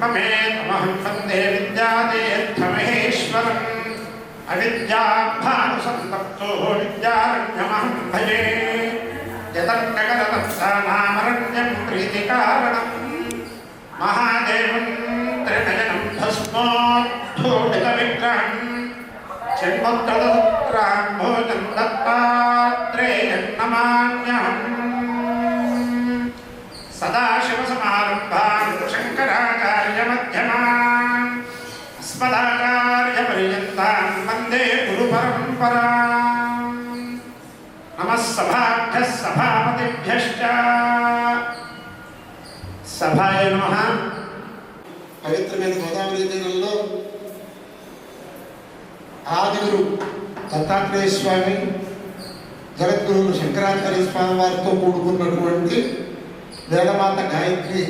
ब्रह्ममेतमहं वन्दे विद्यातीर्थमहेश्वरम् अविद्याभानुसन्तप्तो विद्यारण्यमहं भजे जतन्नगरतत्सानामरण्यं प्रीतिकारणम् महादेवं त्रिनयनं भस्मोद्धूलितविग्रहं चिन्मुद्रदत्राम्भोजं दत्तात्रेयं नमाम्यहम् सदाशिवसमारम्भान् शङ्कराचार्यमध्यमान् अस्मदाचार्यपर्यन्तान् वन्दे गुरुपरम्पराम् नमः सभाभ्यः सभापतिभ्यश्च सभाय नमः। పవిత్రమైన గోదావరి తీరంలో ఆదిగురు దత్తాత్రేయ స్వామి జగద్గురువులు శంకరాచార్య స్వామి వారితో కూడుకున్నటువంటి వేదమాత గాయత్రి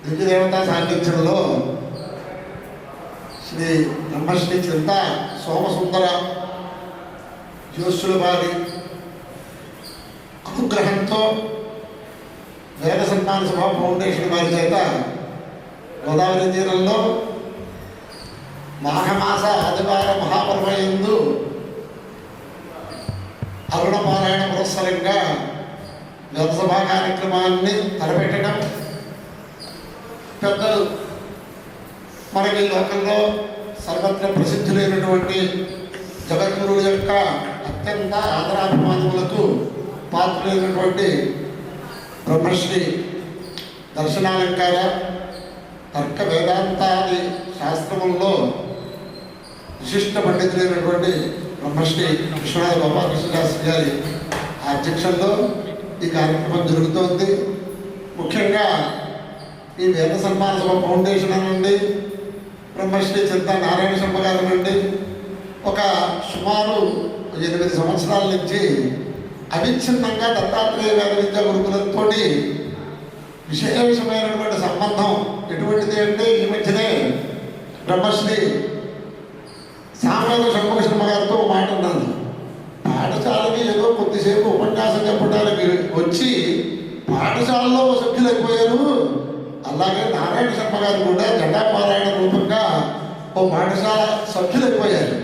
దివ్యదేవతా సాన్నిధ్యంలో శ్రీ బ్రహ్మశ్రీ చింత సోమసుందర జ్యోత్సుల వారి అనుగ్రహంతో వేద సన్మాన సభా ఫౌండేషన్ వారి చేత గోదావరి తీరంలో మాఘమాస ఆదివార మహాపర్వయందు అరుణపారాయణ పురస్సరంగా వేదసభా కార్యక్రమాన్ని తలపెట్టడం, పెద్దలు మనకి లోకంలో సర్వత్ర ప్రసిద్ధులైనటువంటి జగద్గురువుల యొక్క అత్యంత ఆదరాభిమానములకు పాత్రులైనటువంటి బ్రహ్మశ్రీ దర్శనాలంకార తర్క వేదాంతాది శాస్త్రముల్లో విశిష్ట పండితులైనటువంటి బ్రహ్మశ్రీ విశ్వనాథ గోపాలకృష్ణ శాస్త్రి గారి అధ్యక్షంలో ఈ కార్యక్రమం జరుగుతోంది. ముఖ్యంగా ఈ వేద సన్మాన సభ ఫౌండేషన్ నుండి బ్రహ్మశ్రీ చింత నారాయణ శర్మ గారి నుండి ఒక సుమారు 8 సంవత్సరాల నుంచి అవిచ్ఛిన్నంగా దత్తాత్రేయ వేద విద్యా గురుకులంతో విశేషమైనటువంటి సంబంధం ఎటువంటిది అంటే, ఈ మధ్యనే బ్రహ్మశ్రీ సామవేద షణ్ముఖ శర్మ గారితో మాట ఉన్నాను. పాఠశాలకి ఏదో కొద్దిసేపు ఉపన్యాసం చెప్పడానికి వచ్చి పాఠశాలలో సభ్యులు అయిపోయారు. అలాగే నారాయణ శర్మ గారు కూడా జటాపారాయణ రూపంగా ఓ పాఠశాల సభ్యులు అయిపోయారు.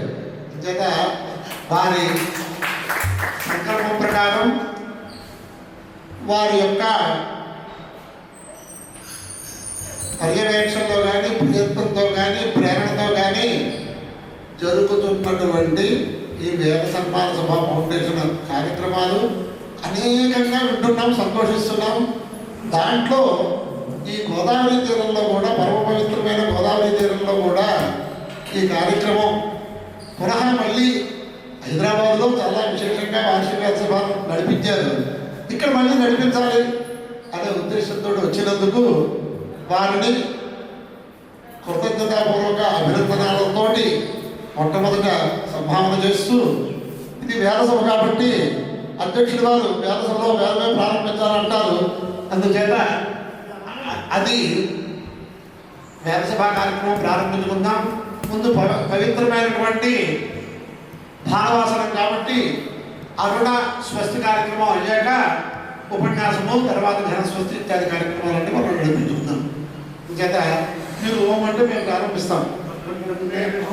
అంచేత వారి సంకల్పం ప్రకారం వారి యొక్క పర్యవేక్షణలో కానీ ప్రయత్నంతో కానీ ప్రేరణతో కానీ జరుగుతున్నటువంటి ఈ వేద సన్మాన సభా ఫౌండేషన్ కార్యక్రమాలు అనేకంగా వింటున్నాం, సంతోషిస్తున్నాం. దాంట్లో ఈ గోదావరి తీరంలో కూడా, పరమ పవిత్రమైన గోదావరి తీరంలో కూడా ఈ కార్యక్రమం పునః మళ్ళీ హైదరాబాద్లో చాలా విశేషంగా వార్షిక సభ నడిపించారు. ఇక్కడ మళ్ళీ నడిపించాలి అనే ఉద్దేశంతో వచ్చినందుకు వారిని కృతజ్ఞతాపూర్వక అభినందనాలతో మొట్టమొదట సంభావన చేస్తూ, ఇది వేద సభ కాబట్టి అధ్యక్షుడు వారు వేద సభలో వేదమే ప్రారంభించాలంటారు. అందుచేత అది వేద సభా కార్యక్రమం ప్రారంభించుకుందాం. ముందు పవిత్రమైనటువంటి భానవాసనం కాబట్టి అరుణ స్వస్తి కార్యక్రమం అయ్యాక ఉపన్యాసము, తర్వాత ఘనస్వస్తి ఇత్యాది కార్యక్రమాలన్నీ మనం నడిపించుకుందాం. చేత మీరు ఓం అంటే మేము ప్రారంభిస్తాం.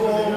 ఓం